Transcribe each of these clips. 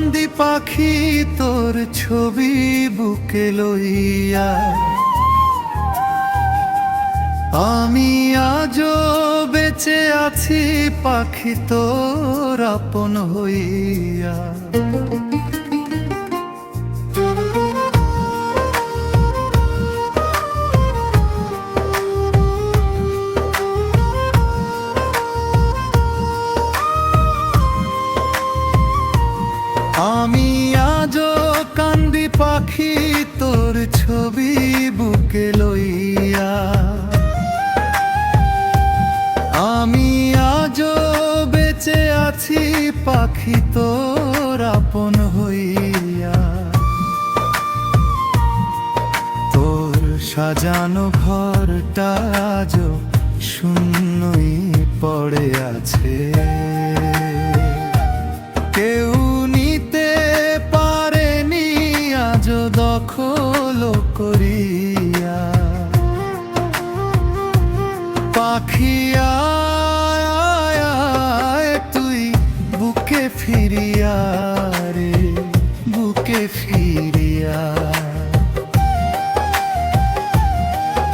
কান্দি পাখি তোর ছবি বুকে লইয়া, আমি আজও বেঁচে আছি পাখি তোর আপন হইয়া। আমি আজও কান্দি পাখি তোর ছবি বুকে লইয়া, আমি আজও বেঁচে আছি পাখি তোর আপন হইয়া। তোর সাজানো ঘরটা আজও শূন্যই পড়ে আছে, কেউ নিতে পারেনি আজও দখল করিয়া। পাখি আয় আয় আয় তুই বুকে ফিরিয়া রে, বুকে ফিরিয়া।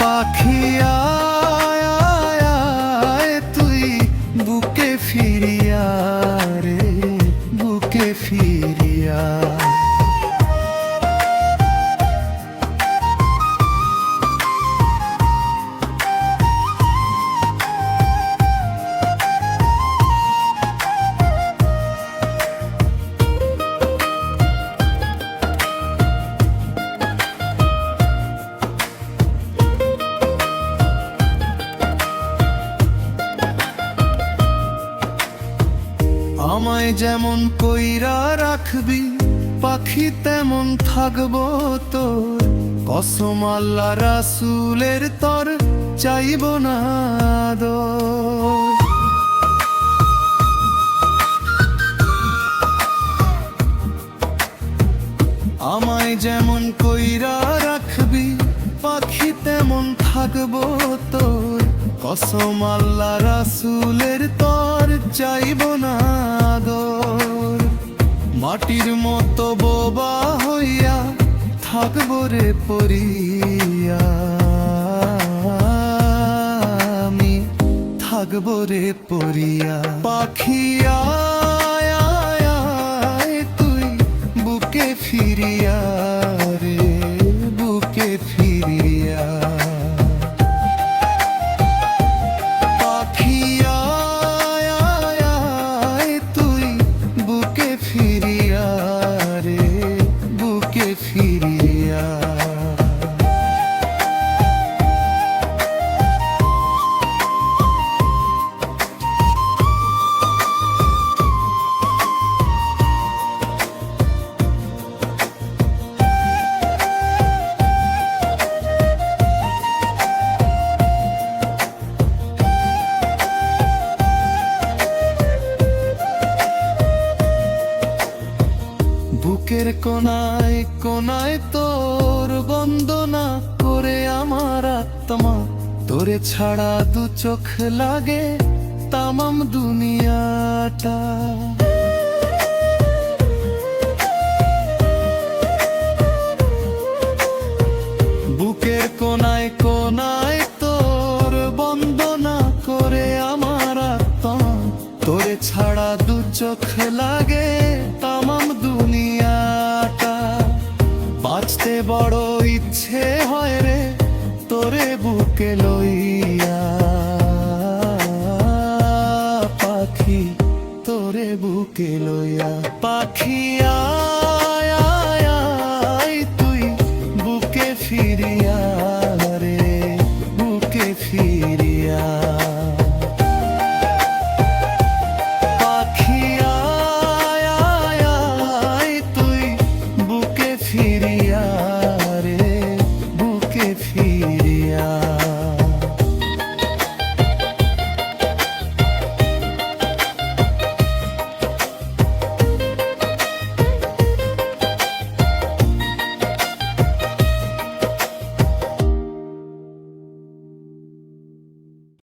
পাখি আয় আয় আয় তুই বুকে ফিরিয়া রে, বুকে ফিরিয়া। আমায় যেমন কইরা রাখবি পাখি তেমন থাকবো তোর, কসম আল্লাহ রাসূলের তর চাইব না আদর। আমায় যেমন কইরা রাখবি পাখি তেমন থাকবো তোর, কসম আল্লাহ রাসূলের তর চাইব না আদর। মাটির মতো বোবা হইয়া থাকবো রে পরিয়া, আমি থাকবো রে পরিয়া। পাখি আয় আয় আয় তুই বুকে ফিরিয়া রে, বুকে ফিরিয়া। পাখি আয় আয় আয় তুই বুকে ফিরিয়া রে, বুকে ফিরিয়া। বুকের কোনায় কোনায় তোর বন্দনা করে আমার আত্মা, তোরে ছাড়া দু চোখ লাগে তামাম দুনিয়াটা। বুকের কোনায় কোনায় তোর বন্দনা করে আমার আত্মা, তোরে ছাড়া দু চোখ লাগে তামাম দুনিয়াটা। বাঁচতে বড় ইচ্ছে হয় রে তোরে বুকে লইয়া, পাখি তোরে বুকে লইয়া। পাখি